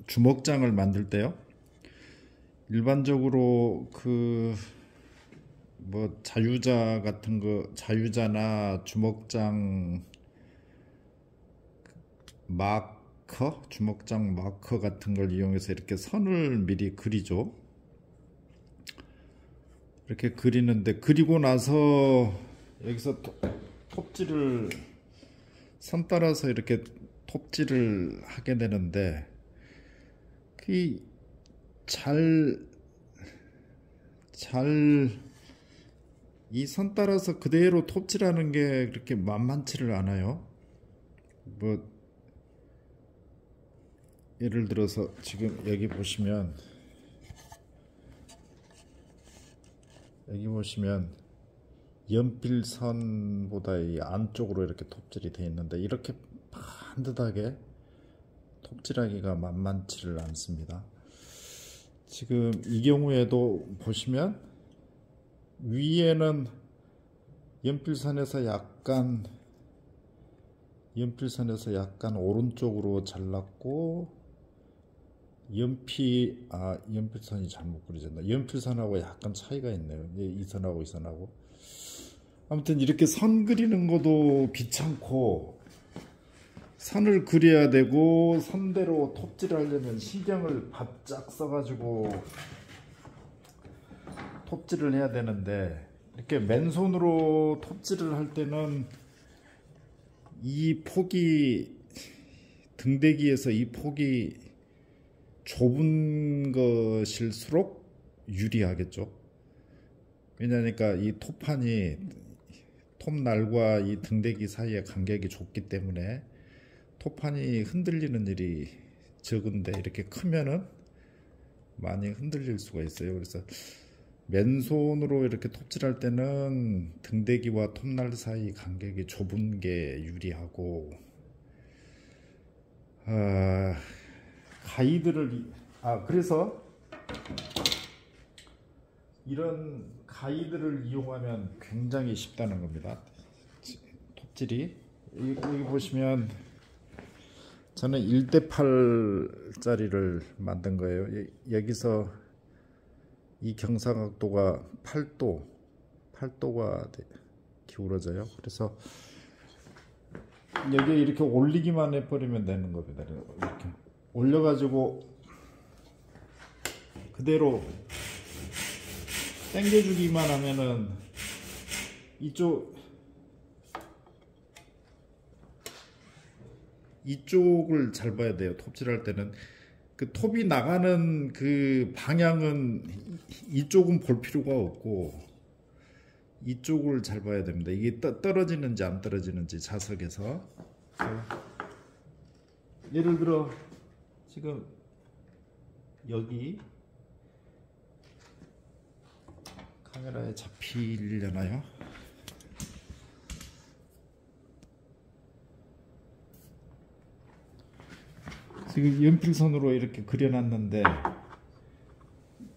주먹장을 만들 때요. 일반적으로 자유자 같은 거, 자유자나 주먹장 주먹장 마커 같은 걸 이용해서 이렇게 선을 미리 그리죠. 이렇게 그리는데, 그리고 나서 여기서 톱질을 선 따라서 이렇게 톱질을 하게 되는데, 이 선 따라서 그대로 톱질하는 게 그렇게 만만치를 않아요. 예를 들어서 지금 여기 보시면 연필선보다 이 안쪽으로 이렇게 톱질이 되어 있는데, 이렇게 반듯하게 톱질하기가 만만치를 않습니다. 지금 이 경우에도 보시면 위에는 연필선에서 약간 오른쪽으로 잘랐고, 연필선이 잘못 그려졌나? 연필선하고 약간 차이가 있네요. 이 선하고 이 선하고. 아무튼 이렇게 선 그리는 것도 귀찮고, 선을 그려야 되고, 선대로 톱질을 하려면 신경을 바짝 써가지고 톱질을 해야 되는데, 이렇게 맨손으로 톱질을 할 때는 이 폭이, 등대기에서 이 폭이 좁은 것일수록 유리하겠죠. 왜냐니까 이 톱날과 이 등대기 사이의 간격이 좁기 때문에 톱판이 흔들리는 일이 적은데, 이렇게 크면은 많이 흔들릴 수가 있어요. 그래서 맨손으로 이렇게 톱질할 때는 등대기와 톱날 사이 간격이 좁은 게 유리하고, 그래서 이런 가이드를 이용하면 굉장히 쉽다는 겁니다. 톱질이. 여기 보시면 저는 1:8짜리를 만든 거예요. 여기서 이 경사각도가 8도가 기울어져요. 그래서 여기에 이렇게 올리기만 해버리면 되는 겁니다. 이렇게 올려가지고 그대로 당겨주기만 하면은 이쪽을 잘 봐야 돼요. 톱질할 때는 그 톱이 나가는 그 방향은 이쪽은 볼 필요가 없고, 이쪽을 잘 봐야 됩니다. 이게 떨어지는지 안 떨어지는지, 자석에서. 예를 들어 지금 여기 카메라에 잡히려나요? 지금 연필선으로 이렇게 그려놨는데,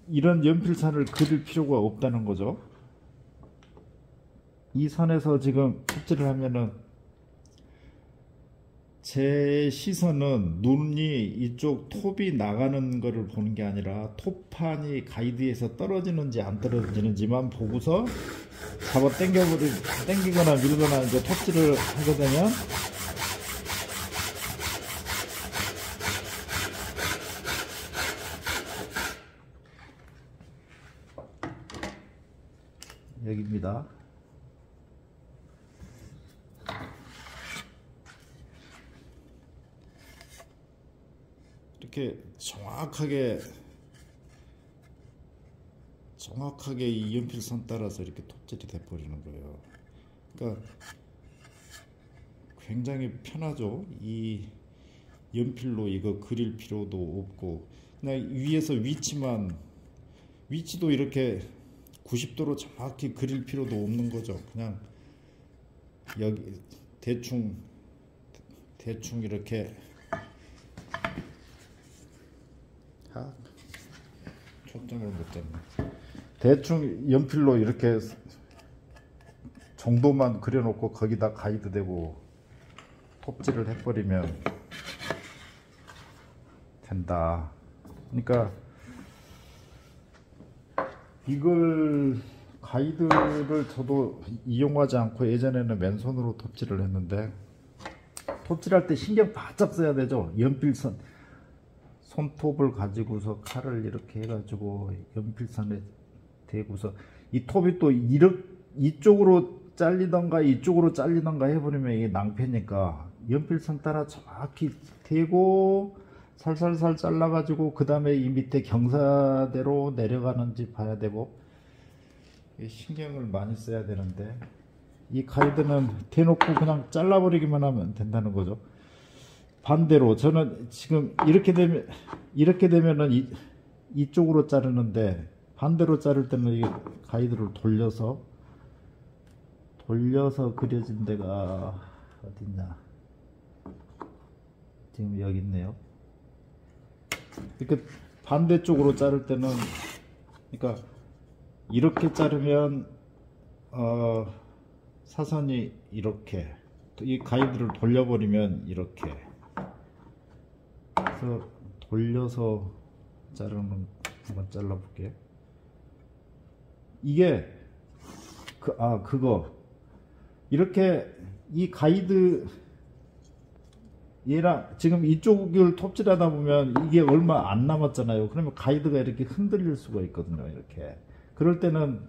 이런 연필선을 그릴 필요가 없다는 거죠. 이 선에서 지금 톱질을 하면은 제 시선은 눈이 이쪽 톱이 나가는 거를 보는 게 아니라 톱판이 가이드에서 떨어지는지 안 떨어지는지만 보고서 잡아 당기거나 밀거나 이제 톱질을 하게 되면 여기입니다. 이렇게 정확하게 이 연필선 따라서 이렇게 톱질이 돼 버리는 거예요. 그러니까 굉장히 편하죠. 이 연필로 이거 그릴 필요도 없고, 그냥 위에서 위치도 이렇게 90도로 정확히 그릴 필요도 없는 거죠. 그냥 여기 대충 이렇게 초점을 못 잡네. 대충 연필로 이렇게 정도만 그려놓고 거기다 가이드 대고 톱질을 해버리면 된다. 그러니까 이걸 가이드를 저도 이용하지 않고 예전에는 맨손으로 톱질을 했는데, 톱질할 때 신경 바짝 써야 되죠. 연필선 손톱을 가지고서 칼을 이렇게 해가지고 연필선에 대고서 이 톱이 또 이쪽으로 잘리던가 이쪽으로 잘리던가 해버리면 이게 낭패니까 연필선 따라 정확히 대고 살살살 잘라가지고 그 다음에 이 밑에 경사대로 내려가는지 봐야 되고, 신경을 많이 써야 되는데 이 가이드는 대놓고 그냥 잘라버리기만 하면 된다는 거죠. 반대로 저는 지금 이렇게 되면은 이쪽으로 자르는데, 반대로 자를 때는 이 가이드를 돌려서 그려진 데가 어딨냐, 지금 여기 있네요. 이렇게 반대쪽으로 자를 때는, 그러니까 이렇게 자르면 사선이 이렇게, 이 가이드를 돌려버리면 이렇게, 그래서 돌려서 자르는, 한번 잘라볼게요. 이게 그거 이렇게 이 가이드 얘랑 지금 이쪽을 톱질하다 보면 이게 얼마 안 남았잖아요. 그러면 가이드가 이렇게 흔들릴 수가 있거든요. 이렇게 그럴 때는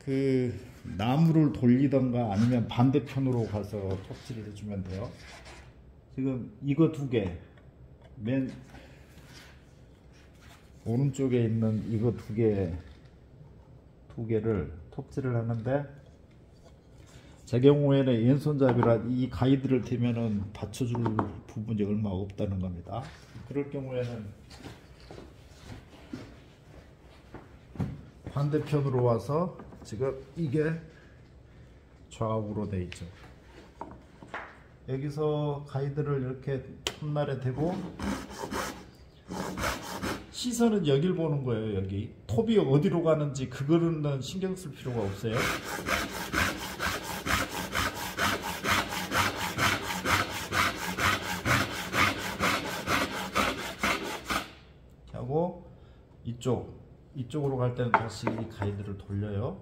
그 나무를 돌리던가 아니면 반대편으로 가서 톱질을 해주면 돼요. 지금 이거 두 개, 맨 오른쪽에 있는 이거 두 개를 톱질을 하는데, 제 경우에는 왼손잡이라 이 가이드를 대면은 받쳐줄 부분이 얼마 없다는 겁니다. 그럴 경우에는 반대편으로 와서, 지금 이게 좌우로 돼 있죠. 여기서 가이드를 이렇게 톱날에 대고 시선은 여길 보는 거예요. 여기 톱이 어디로 가는지 그거는 신경 쓸 필요가 없어요. 하고 이쪽으로 갈 때는 다시 이 가이드를 돌려요.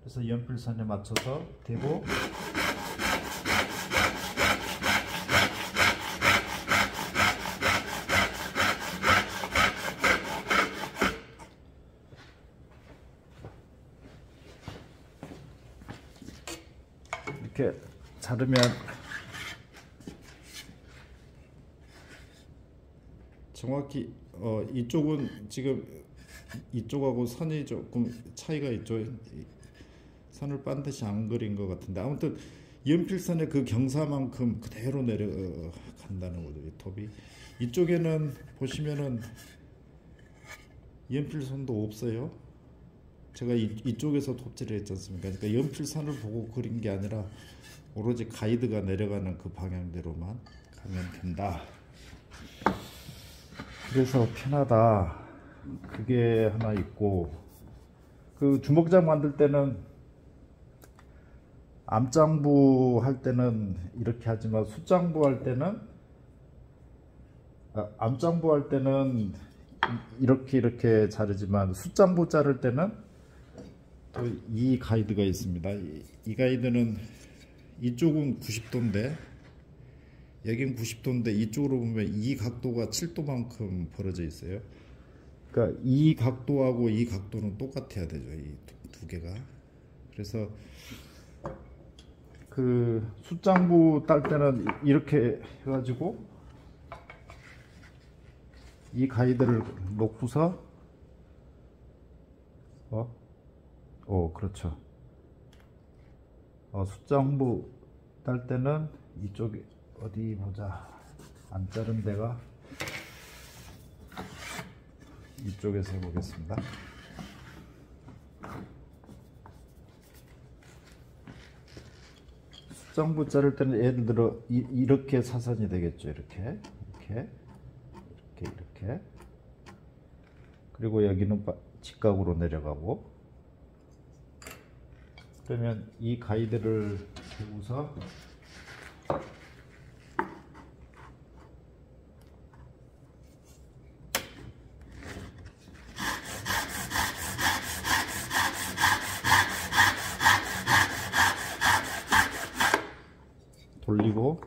그래서 연필선에 맞춰서 대고, 이렇게 자르면 정확히 이쪽은 지금 이쪽하고 선이 조금 차이가 있죠. 선을 반드시 안 그린 것 같은데, 아무튼 연필선의 그 경사만큼 그대로 내려간다는 거죠. 이 톱이 이쪽에는 보시면은 연필선도 없어요. 제가 이쪽에서 톱질을 했지 않습니까? 그러니까 연필선을 보고 그린 게 아니라 오로지 가이드가 내려가는 그 방향대로만 가면 된다. 그래서 편하다. 그게 하나 있고, 그 주먹장 만들 때는 암장부 할 때는 이렇게 하지만 숫장부 할 때는 암장부 할 때는 이렇게 자르지만 숫장부 자를 때는 또 이 가이드가 있습니다. 이 가이드는 이쪽은 90도인데 여긴 90도인데 이쪽으로 보면 이 각도가 7도만큼 벌어져 있어요. 그러니까 이 각도하고 이 각도는 똑같아야 되죠. 이 두 개가. 그래서 그 숫장부 딸 때는 이렇게 해가지고 이 가이드를 놓고서 그렇죠. 숫장부 딸 때는 이쪽에 어디 보자. 안 자른 데가 이쪽에서 해보겠습니다. 숫장부 자를 때는 예를 들어 이렇게 사선이 되겠죠. 이렇게. 그리고 여기는 직각으로 내려가고, 그러면 이 가이드를 대고서 돌리고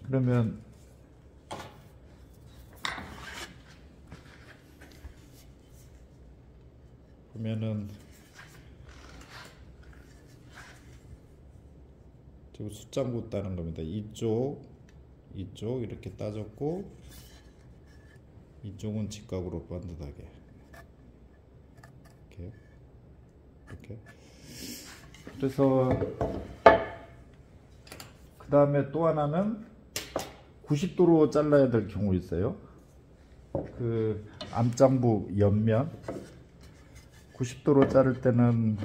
그러면 보면은 지금 숫장구 따는 겁니다. 이쪽 이렇게 따졌고 이쪽은 직각으로 반듯하게 이렇게. 그래서 그 다음에 또 하나는 90도로 잘라야 될 경우 있어요. 그 암장부 옆면 90도로 자를 때는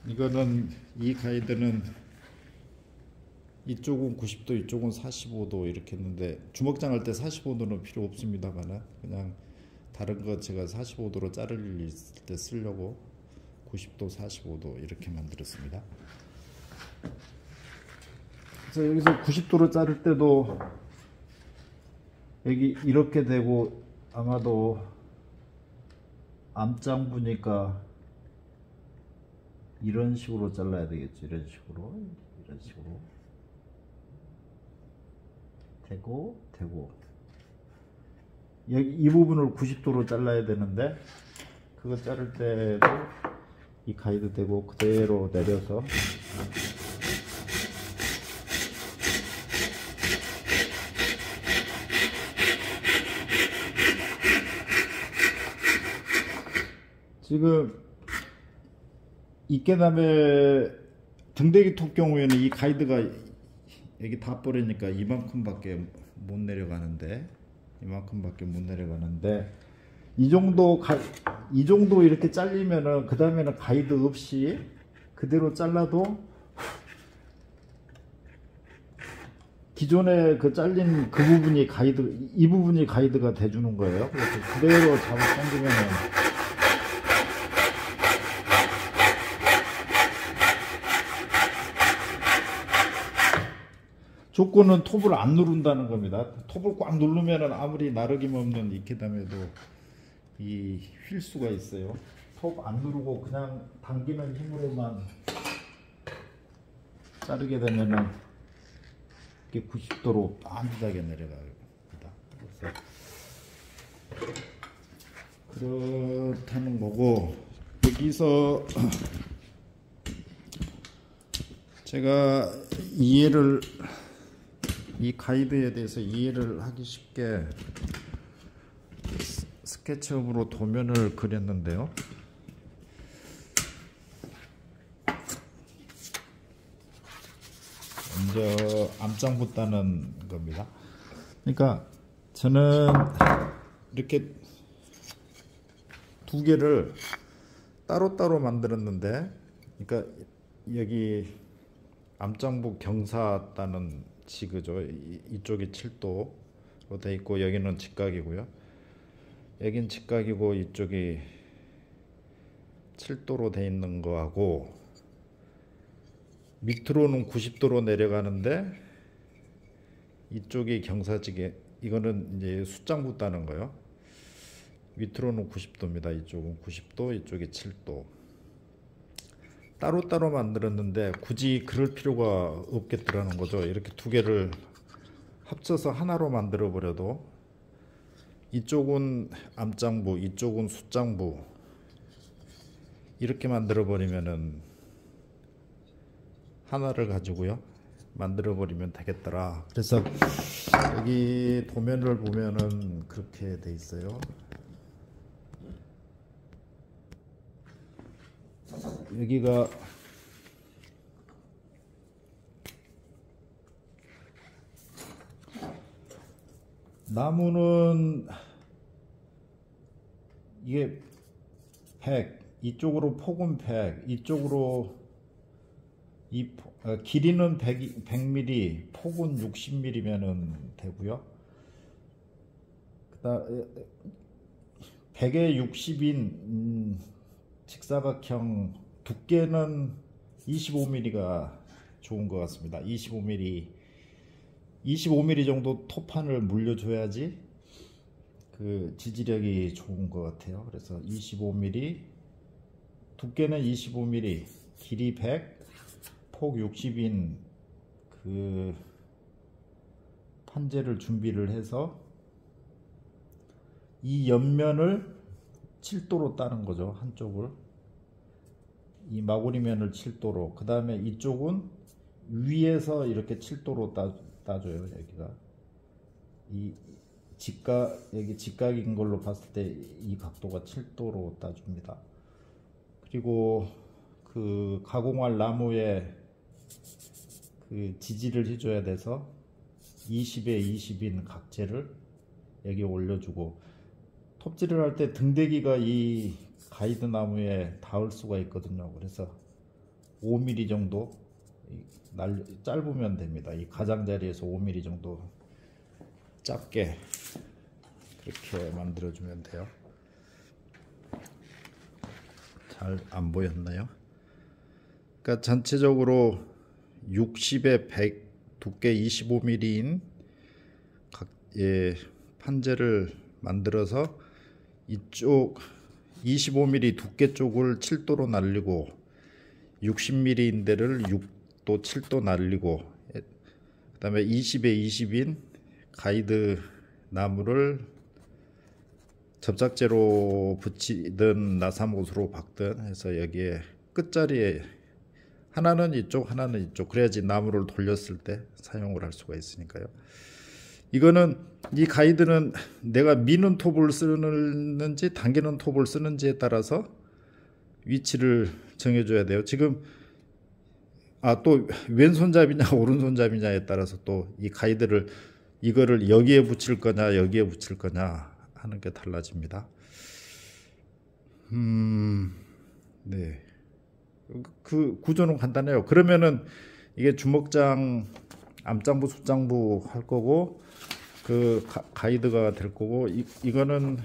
이거는 이 가이드는 이쪽은 90도 이쪽은 45도 이렇게 했는데 주먹장 할 때 45도는 필요 없습니다만 그냥 다른 거 제가 45도로 자를 일 있을 때 쓰려고 90도 45도 이렇게 만들었습니다. 그래서 여기서 90도로 자를 때도 여기 이렇게 되고 아마도 암장부니까 이런 식으로 잘라야 되겠죠. 이런 식으로 되고 여기 이 부분을 90도로 잘라야 되는데 그거 자를 때도 이 가이드 대고 그대로 내려서 지금 이깨담의 등대기 톱 경우에는 이 가이드가 여기 다 버리니까 이만큼밖에 못 내려가는데 이 정도 이렇게 잘리면은 그 다음에는 가이드 없이 그대로 잘라도 기존에 그 잘린 그 부분이 이 부분이 가이드가 돼주는 거예요. 그래서 그대로 잡아 당기면은 조건은 톱을 안 누른다는 겁니다. 톱을 꽉 누르면은 아무리 나르김 없는 이케담에도 이 휠 수가 있어요. 톱 안 누르고 그냥 당기는 힘으로만 자르게 되면은 이게 90도로 반듯하게 내려갑니다. 그래서 그렇다는 거고 여기서 제가 이 가이드에 대해서 이해를 하기 쉽게 스케치업으로 도면을 그렸는데요. 먼저 암장부 따는 겁니다. 그러니까 저는 이렇게 두 개를 따로따로 만들었는데, 그러니까 여기 암장부 경사 따는 지그죠. 이쪽이 7도로 돼 있고 여기는 직각이고요. 여긴 직각이고 이쪽이 7도로 돼 있는 거하고 밑으로는 90도로 내려가는데 이쪽이 경사지게, 이거는 이제 숫장부 따는 거요. 밑으로는 90도입니다. 이쪽은 90도, 이쪽이 7도. 따로따로 만들었는데 굳이 그럴 필요가 없겠더라는 거죠. 이렇게 두 개를 합쳐서 하나로 만들어 버려도 이쪽은 암장부, 이쪽은 숫장부 이렇게 만들어 버리면은 하나를 가지고요 만들어 버리면 되겠더라. 그래서 여기 도면을 보면은 그렇게 돼 있어요. 여기가 나무는 이게 100, 이쪽으로 폭은 100, 이쪽으로 길이는 100mm, 폭은 60mm면은 되고요. 100에 60인 직사각형 두께는 25mm가 좋은 것 같습니다. 25mm 정도 토판을 물려줘야지 그 지지력이 좋은 것 같아요. 그래서 25mm, 두께는 25mm, 길이 100, 폭 60인 그 판재를 준비를 해서 이 옆면을 7도로 따는 거죠. 한쪽을, 이 마구니면을 7도로, 그 다음에 이쪽은 위에서 이렇게 7도로 따줘요. 여기가 이 여기 직각인 걸로 봤을 때 이 각도가 7도로 따줍니다. 그리고 그 가공할 나무에 그 지지를 해줘야 돼서 20에 20인 각재를 여기 올려주고, 톱질을 할 때 등대기가 이 가이드 나무에 닿을 수가 있거든요. 그래서 5mm 정도 짧으면 됩니다. 이 가장자리에서 5mm 정도 짧게 그렇게 만들어주면 돼요. 잘 안 보였나요? 그러니까 전체적으로 60에 100, 두께 25mm인 판재를 만들어서 이쪽 25mm 두께 쪽을 7도로 날리고 60mm인 데를 6도 7도 날리고, 그 다음에 20에 20인 가이드 나무를 접착제로 붙이든 나사못으로 박든 해서 여기에 끝자리에 하나는 이쪽 하나는 이쪽, 그래야지 나무를 돌렸을 때 사용을 할 수가 있으니까요. 이거는 이 가이드는 내가 미는 톱을 쓰는지 당기는 톱을 쓰는지에 따라서 위치를 정해줘야 돼요. 지금 또 왼손잡이냐 오른손잡이냐에 따라서 또 이 가이드를 이거를 여기에 붙일 거냐 여기에 붙일 거냐 하는 게 달라집니다. 네. 그 구조는 간단해요. 그러면은 이게 주먹장, 암장부, 숫장부 할 거고, 그 가이드가 될 거고, 이거는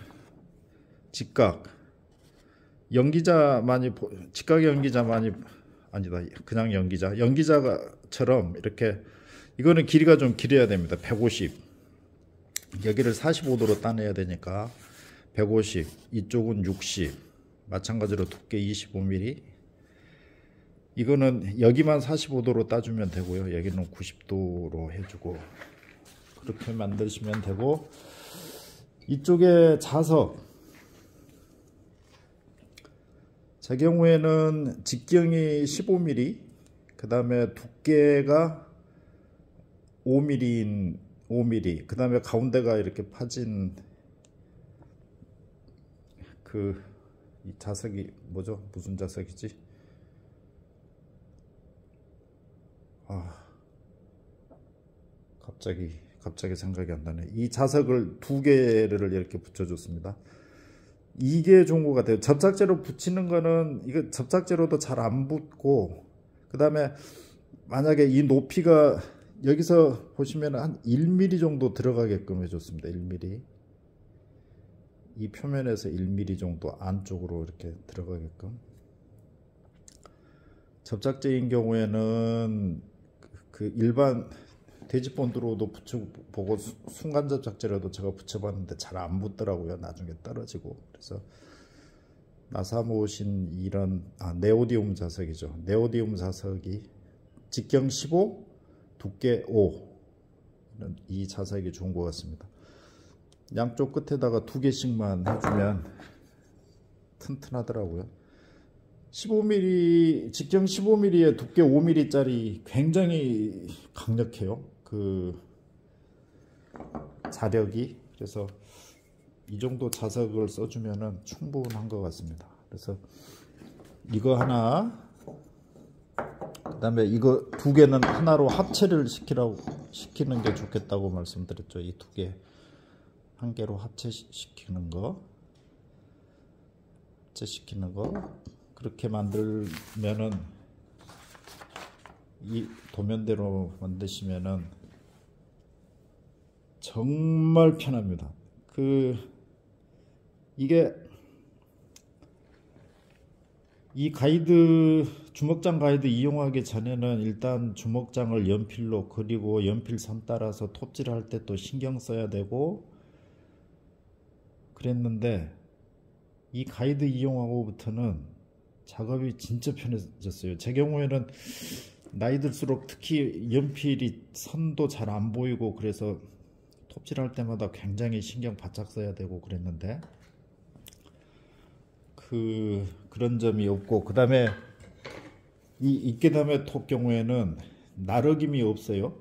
직각 연기자 많이, 직각 연기자 많이, 아니다, 그냥 연기자처럼 이렇게, 이거는 길이가 좀 길어야 됩니다. 150, 여기를 45도로 따내야 되니까 150, 이쪽은 60, 마찬가지로 두께 25mm, 이거는 여기만 45도로 따주면 되고요. 여기는 90도로 해주고, 그렇게 만드시면 되고, 이쪽에 자석, 제 경우에는 직경이 15mm, 그 다음에 두께가 5mm인 5mm, 그 다음에 가운데가 이렇게 파진 이 자석이 뭐죠? 무슨 자석이지? 갑자기 생각이 안 나네. 이 자석을 2개를 이렇게 붙여줬습니다. 이게 좋은 것 같아요. 접착제로 붙이는 거는 이거 접착제로도 잘 안 붙고, 그 다음에 만약에 이 높이가 여기서 보시면 한 1mm 정도 들어가게끔 해줬습니다. 1mm, 이 표면에서 1mm 정도 안쪽으로 이렇게 들어가게끔. 접착제인 경우에는 그 일반 돼지본드로도 붙여보고 순간 접착제로도 제가 붙여봤는데 잘 안 붙더라고요. 나중에 떨어지고. 그래서 나사못인 이런 네오디움 자석이죠. 네오디움 자석이 직경 15, 두께 5, 이 자석이 좋은 것 같습니다. 양쪽 끝에다가 2개씩만 해주면 튼튼하더라고요. 15mm, 직경 15mm에 두께 5mm 짜리 굉장히 강력해요. 그 자력이. 그래서 이 정도 자석을 써주면 충분한 것 같습니다. 그래서 이거 하나, 그 다음에 이거 2개는 하나로 합체를 시키는 게 좋겠다고 말씀드렸죠. 이 2개, 1개로 합체시키는 거, 그렇게 만들면은, 이 도면대로 만드시면은 정말 편합니다. 이게 이 가이드, 주먹장 가이드 이용하기 전에는 일단 주먹장을 연필로 그리고 연필선 따라서 톱질 할 때 또 신경 써야 되고 그랬는데, 이 가이드 이용하고부터는 작업이 진짜 편해졌어요. 제 경우에는 나이 들수록 특히 연필이 선도 잘 안 보이고 그래서 톱질할 때마다 굉장히 신경 바짝 써야 되고 그랬는데, 그런 점이 없고, 그 다음에 이 이케다메 톱 경우에는 나르김이 없어요.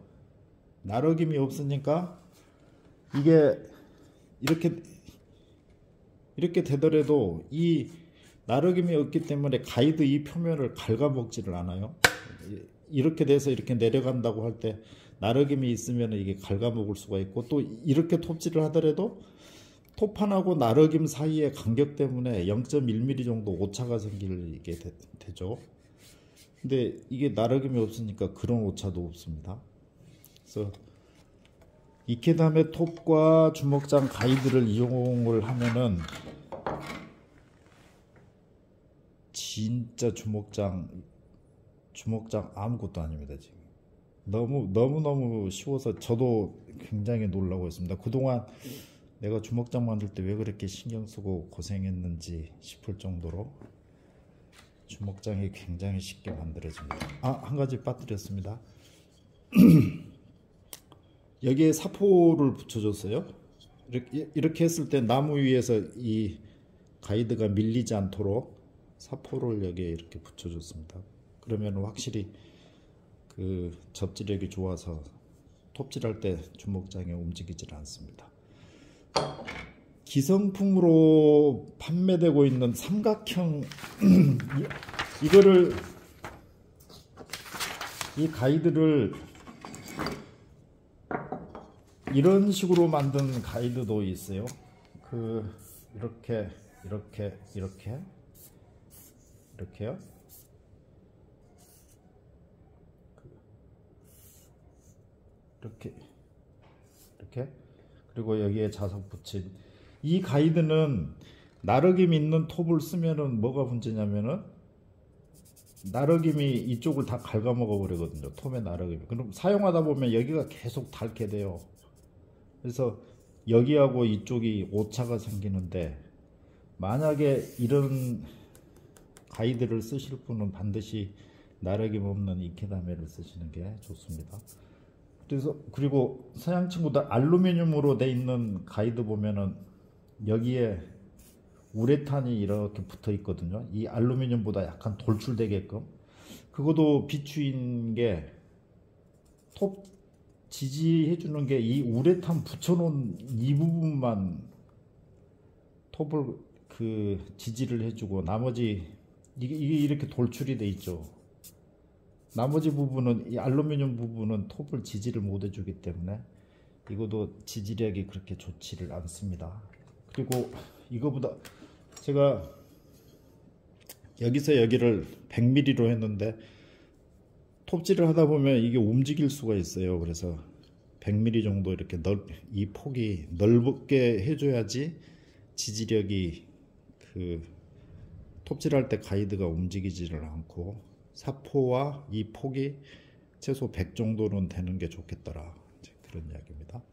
나르김이 없으니까 이게 이렇게 되더라도 이 나르김이 없기 때문에 가이드 이 표면을 갉아먹지를 않아요. 이렇게 돼서 이렇게 내려간다고 할 때 나르김이 있으면 이게 갉아먹을 수가 있고, 또 이렇게 톱질을 하더라도 톱판하고 나르김 사이의 간격 때문에 0.1mm 정도 오차가 생기게 되죠. 근데 이게 나르김이 없으니까 그런 오차도 없습니다. 그래서 이케다메 톱과 주먹장 가이드를 이용을 하면은 진짜 주먹장 아무것도 아닙니다. 지금 너무 쉬워서 저도 굉장히 놀라고 있습니다. 그동안 내가 주먹장 만들 때 왜 그렇게 신경 쓰고 고생했는지 싶을 정도로 주먹장이 굉장히 쉽게 만들어집니다. 한 가지 빠뜨렸습니다. 여기에 사포를 붙여줬어요. 이렇게 했을 때 나무 위에서 이 가이드가 밀리지 않도록 사포를 여기에 이렇게 붙여줬습니다. 그러면 확실히 그 접지력이 좋아서 톱질할 때 주먹장이 움직이질 않습니다. 기성품으로 판매되고 있는 삼각형 이 가이드를 이런 식으로 만든 가이드도 있어요. 이렇게요. 이렇게 그리고 여기에 자석 붙인 이 가이드는 나르김 있는 톱을 쓰면은 뭐가 문제냐면은 나르김이 이쪽을 다 갉아먹어 버리거든요. 톱의 나르김이. 그럼 사용하다 보면 여기가 계속 닳게 돼요. 그래서 여기하고 이쪽이 오차가 생기는데, 만약에 이런 가이드를 쓰실 분은 반드시 나르김 없는 이케다메를 쓰시는 게 좋습니다. 그리고 서양 친구들 알루미늄으로 돼 있는 가이드 보면은 여기에 우레탄이 이렇게 붙어 있거든요. 이 알루미늄보다 약간 돌출되게끔. 그것도 비추인 게 톱 지지해 주는 게 이 우레탄 붙여놓은 이 부분만 톱을 지지를 해주고, 나머지 이게 이렇게 돌출이 돼 있죠. 나머지 부분은, 이 알루미늄 부분은 톱을 지지를 못 해주기 때문에 이것도 지지력이 그렇게 좋지를 않습니다. 그리고 이거보다 제가 여기서 여기를 100mm로 했는데 톱질을 하다 보면 이게 움직일 수가 있어요. 그래서 100mm 정도 이렇게 이 폭이 넓게 해줘야지 지지력이 톱질할 때 가이드가 움직이지를 않고, 사포와 이 폭이 최소 100 정도는 되는 게 좋겠더라, 그런 이야기입니다.